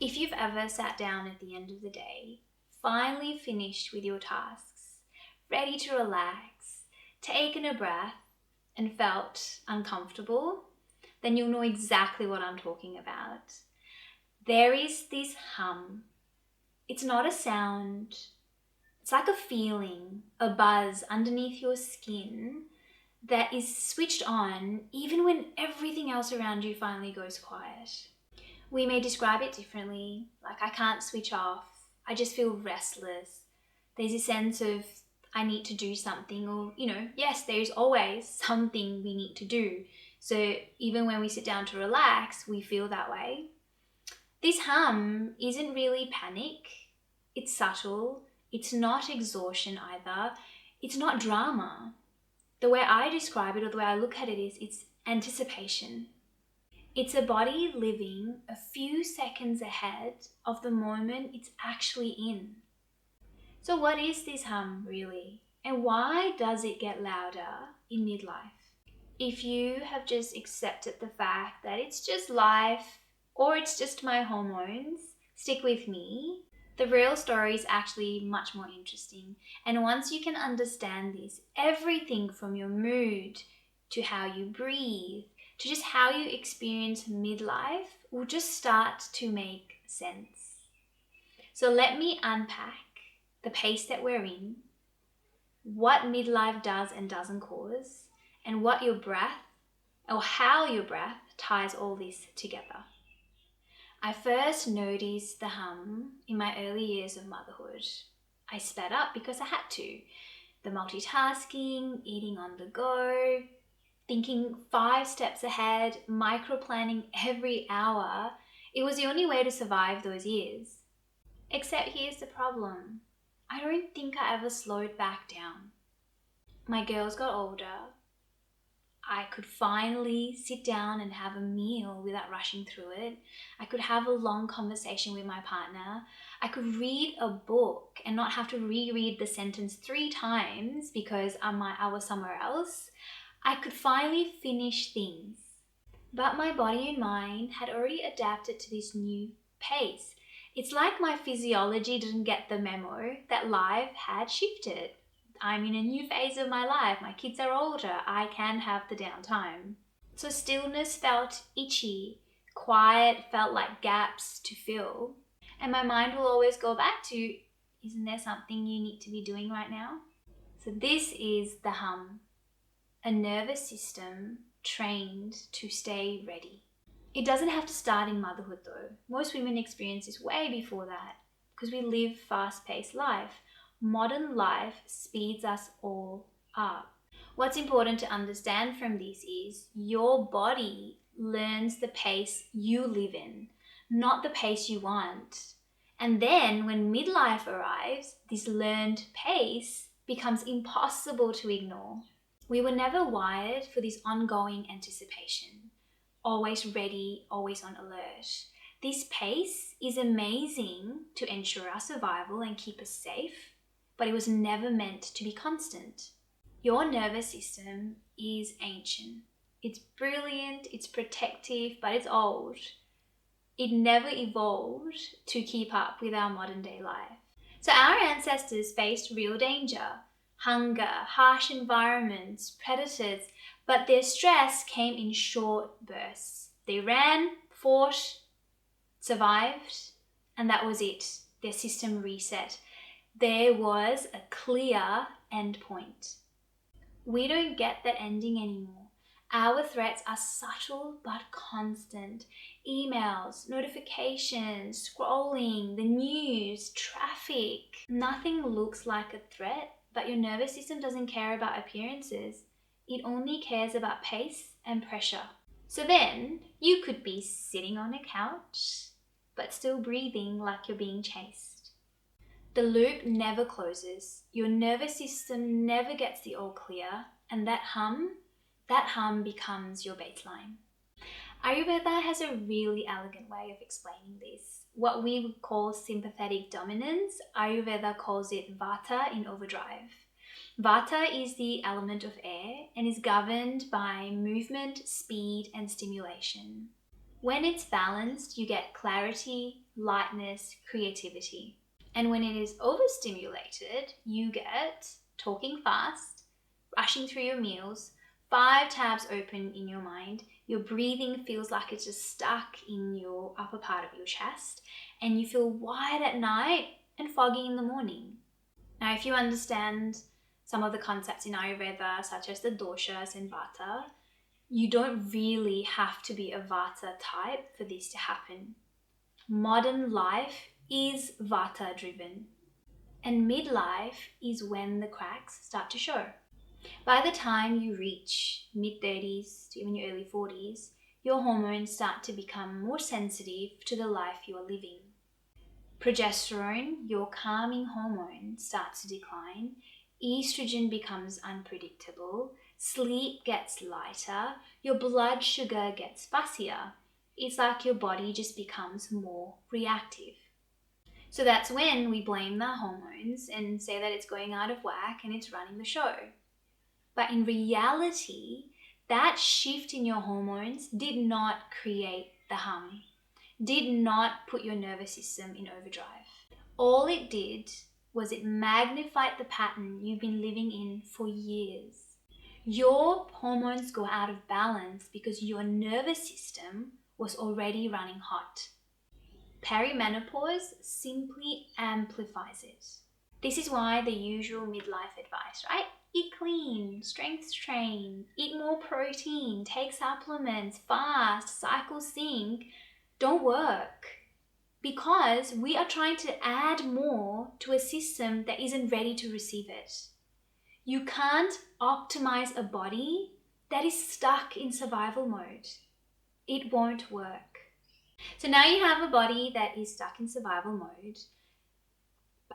If you've ever sat down at the end of the day, finally finished with your tasks, ready to relax, taken a breath, and felt uncomfortable, then you'll know exactly what I'm talking about. There is this hum. It's not a sound. It's like a feeling, a buzz underneath your skin that is switched on even when everything else around you finally goes quiet. We may describe it differently, like I can't switch off, I just feel restless. There's a sense of I need to do something, or, yes, there's always something we need to do. So even when we sit down to relax, we feel that way. This hum isn't really panic. It's subtle. It's not exhaustion either. It's not drama. The way I describe it, or the way I look at it, is it's anticipation. It's a body living a few seconds ahead of the moment it's actually in. So what is this hum really? And why does it get louder in midlife? If you have just accepted the fact that it's just life or it's just my hormones, stick with me. The real story is actually much more interesting. And once you can understand this, everything from your mood to how you breathe, to just how you experience midlife will just start to make sense. So let me unpack the pace that we're in, what midlife does and doesn't cause, and what your breath, or how your breath ties all this together. I first noticed the hum in my early years of motherhood. I sped up because I had to. The multitasking, eating on the go, thinking 5 steps ahead, micro-planning every hour. It was the only way to survive those years. Except here's the problem. I don't think I ever slowed back down. My girls got older. I could finally sit down and have a meal without rushing through it. I could have a long conversation with my partner. I could read a book and not have to reread the sentence 3 times because I was somewhere else. I could finally finish things. But my body and mind had already adapted to this new pace. It's like my physiology didn't get the memo that life had shifted. I'm in a new phase of my life. My kids are older. I can have the downtime. So stillness felt itchy. Quiet felt like gaps to fill. And my mind will always go back to, isn't there something you need to be doing right now? So this is the hum. A nervous system trained to stay ready. It doesn't have to start in motherhood though. Most women experience this way before that because we live fast-paced life. Modern life speeds us all up. What's important to understand from this is your body learns the pace you live in, not the pace you want. And then when midlife arrives, this learned pace becomes impossible to ignore. We were never wired for this ongoing anticipation, always ready, always on alert. This pace is amazing to ensure our survival and keep us safe, but it was never meant to be constant. Your nervous system is ancient. It's brilliant, it's protective, but it's old. It never evolved to keep up with our modern day life. So our ancestors faced real danger, hunger, harsh environments, predators, but their stress came in short bursts. They ran, fought, survived, and that was it. Their system reset. There was a clear end point. We don't get that ending anymore. Our threats are subtle but constant. Emails, notifications, scrolling, the news, traffic. Nothing looks like a threat, but your nervous system doesn't care about appearances. It only cares about pace and pressure. So then you could be sitting on a couch, but still breathing like you're being chased. The loop never closes. Your nervous system never gets the all clear, and that hum becomes your baseline. Ayurveda has a really elegant way of explaining this. What we would call sympathetic dominance, Ayurveda calls it Vata in overdrive. Vata is the element of air and is governed by movement, speed, and stimulation. When it's balanced, you get clarity, lightness, creativity. And when it is overstimulated, you get talking fast, rushing through your meals, 5 tabs open in your mind, your breathing feels like it's just stuck in your upper part of your chest, and you feel wide at night and foggy in the morning. Now, if you understand some of the concepts in Ayurveda, such as the doshas and Vata, you don't really have to be a Vata type for this to happen. Modern life is Vata driven, and midlife is when the cracks start to show. By the time you reach mid-30s to even your early 40s, your hormones start to become more sensitive to the life you are living. Progesterone, your calming hormone, starts to decline. Estrogen becomes unpredictable. Sleep gets lighter. Your blood sugar gets fussier. It's like your body just becomes more reactive. So that's when we blame the hormones and say that it's going out of whack and it's running the show. But in reality, that shift in your hormones did not create the hum, did not put your nervous system in overdrive. All it did was it magnified the pattern you've been living in for years. Your hormones go out of balance because your nervous system was already running hot. Perimenopause simply amplifies it. This is why the usual midlife advice, right? Eat clean, strength train, eat more protein, take supplements, fast, cycle sync, don't work. Because we are trying to add more to a system that isn't ready to receive it. You can't optimize a body that is stuck in survival mode. It won't work. So now you have a body that is stuck in survival mode.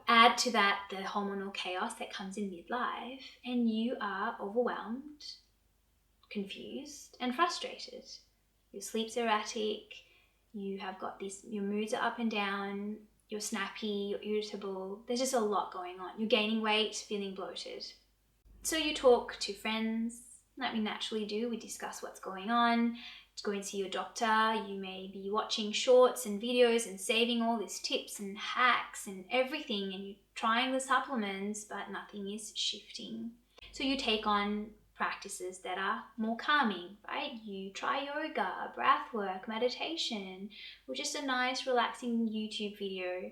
Add to that the hormonal chaos that comes in midlife, and you are overwhelmed, confused, and frustrated. Your sleep's erratic, you have got this, your moods are up and down, you're snappy, you're irritable, there's just a lot going on. You're gaining weight, feeling bloated. So you talk to friends, like we naturally do, we discuss what's going on, go and see your doctor, you may be watching shorts and videos and saving all these tips and hacks and everything, and you're trying the supplements, but nothing is shifting. So you take on practices that are more calming, right? You try yoga, breathwork, meditation, or just a nice relaxing YouTube video.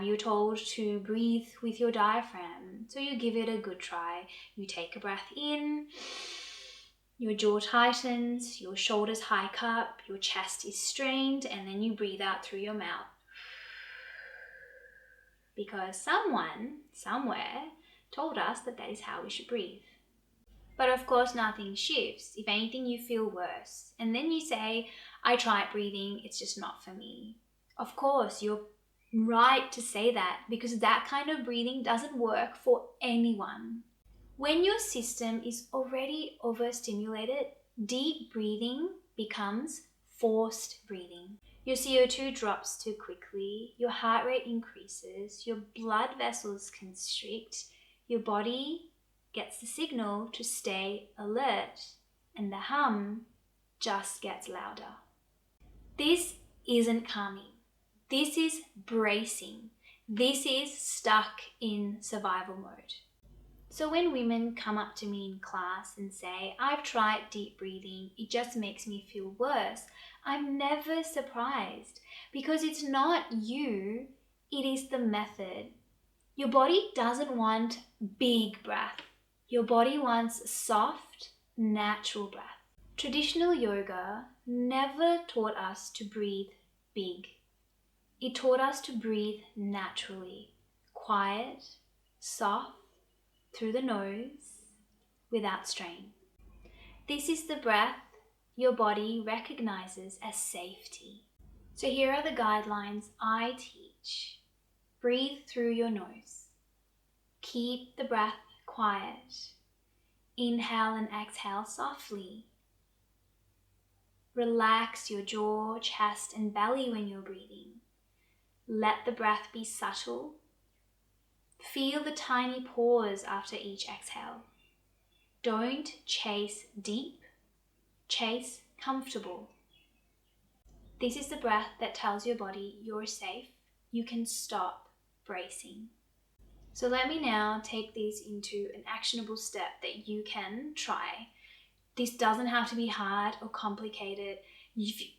You're told to breathe with your diaphragm, so you give it a good try. You take a breath in, your jaw tightens, your shoulders hike up, your chest is strained, and then you breathe out through your mouth. Because someone, somewhere, told us that that is how we should breathe. But of course, nothing shifts. If anything, you feel worse. And then you say, I tried breathing, it's just not for me. Of course, you're right to say that, because that kind of breathing doesn't work for anyone. When your system is already overstimulated, deep breathing becomes forced breathing. Your CO2 drops too quickly, your heart rate increases, your blood vessels constrict, your body gets the signal to stay alert, and the hum just gets louder. This isn't calming. This is bracing. This is stuck in survival mode. So when women come up to me in class and say, I've tried deep breathing, it just makes me feel worse, I'm never surprised, because it's not you, it is the method. Your body doesn't want big breath. Your body wants soft, natural breath. Traditional yoga never taught us to breathe big. It taught us to breathe naturally, quiet, soft, through the nose, without strain. This is the breath your body recognizes as safety. So here are the guidelines I teach. Breathe through your nose. Keep the breath quiet. Inhale and exhale softly. Relax your jaw, chest, and belly when you're breathing. Let the breath be subtle. Feel the tiny pause after each exhale. Don't chase deep, chase comfortable. This is the breath that tells your body you're safe. You can stop bracing. So let me now take this into an actionable step that you can try. This doesn't have to be hard or complicated.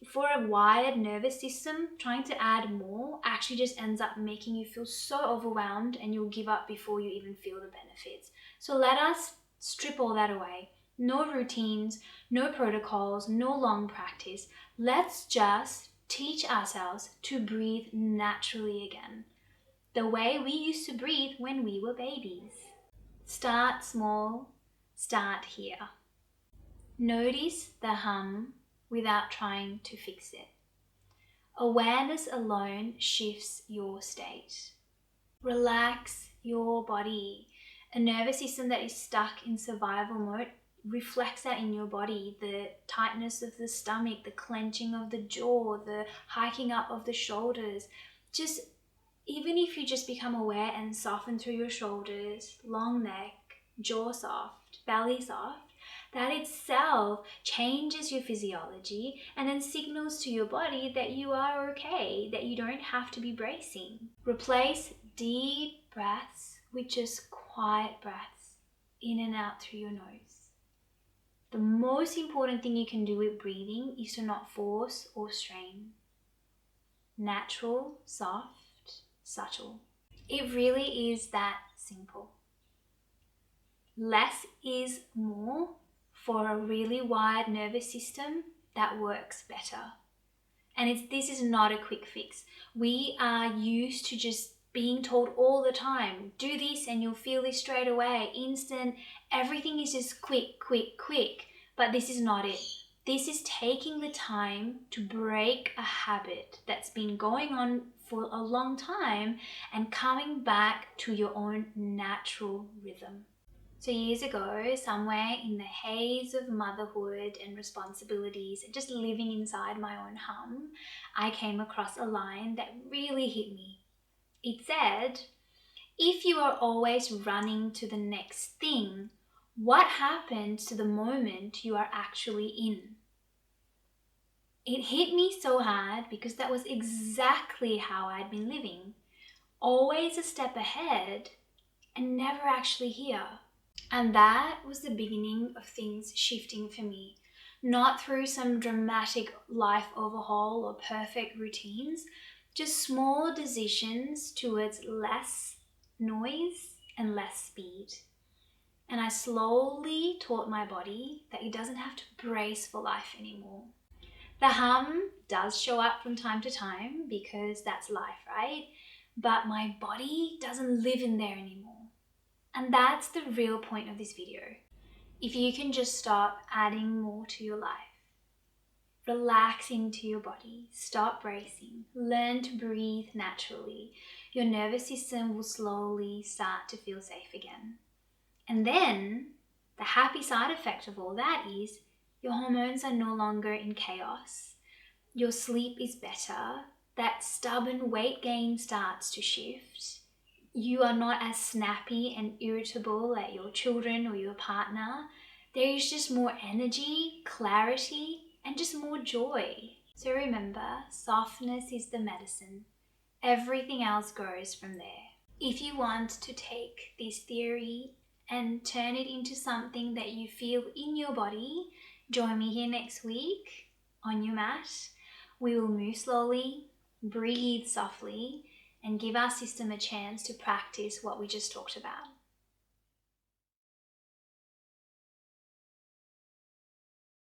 For a wired nervous system, trying to add more actually just ends up making you feel so overwhelmed and you'll give up before you even feel the benefits. So let us strip all that away. No routines, no protocols, no long practice. Let's just teach ourselves to breathe naturally again, the way we used to breathe when we were babies. Start small, start here. Notice the hum without trying to fix it. Awareness alone shifts your state. Relax your body. A nervous system that is stuck in survival mode reflects that in your body. The tightness of the stomach, the clenching of the jaw, the hiking up of the shoulders. Just even if you just become aware and soften through your shoulders, long neck, jaw soft, belly soft, that itself changes your physiology and then signals to your body that you are okay, that you don't have to be bracing. Replace deep breaths with just quiet breaths in and out through your nose. The most important thing you can do with breathing is to not force or strain. Natural, soft, subtle. It really is that simple. Less is more for a really wired nervous system that works better. And this is not a quick fix. We are used to just being told all the time, do this and you'll feel this straight away, instant, everything is just quick, quick, quick. But this is not it. This is taking the time to break a habit that's been going on for a long time and coming back to your own natural rhythm. So years ago, somewhere in the haze of motherhood and responsibilities and just living inside my own hum, I came across a line that really hit me. It said, if you are always running to the next thing, what happens to the moment you are actually in? It hit me so hard because that was exactly how I'd been living. Always a step ahead and never actually here. And that was the beginning of things shifting for me. Not through some dramatic life overhaul or perfect routines, just small decisions towards less noise and less speed. And I slowly taught my body that it doesn't have to brace for life anymore. The hum does show up from time to time because that's life, right? But my body doesn't live in there anymore. And that's the real point of this video. If you can just stop adding more to your life, relax into your body, stop bracing, learn to breathe naturally, your nervous system will slowly start to feel safe again. And then the happy side effect of all that is your hormones are no longer in chaos. Your sleep is better. That stubborn weight gain starts to shift. You are not as snappy and irritable at your children or your partner. There is just more energy, clarity, and just more joy. So remember, softness is the medicine. Everything else grows from there. If you want to take this theory and turn it into something that you feel in your body, join me here next week on your mat. We will move slowly, breathe softly, and give our system a chance to practice what we just talked about.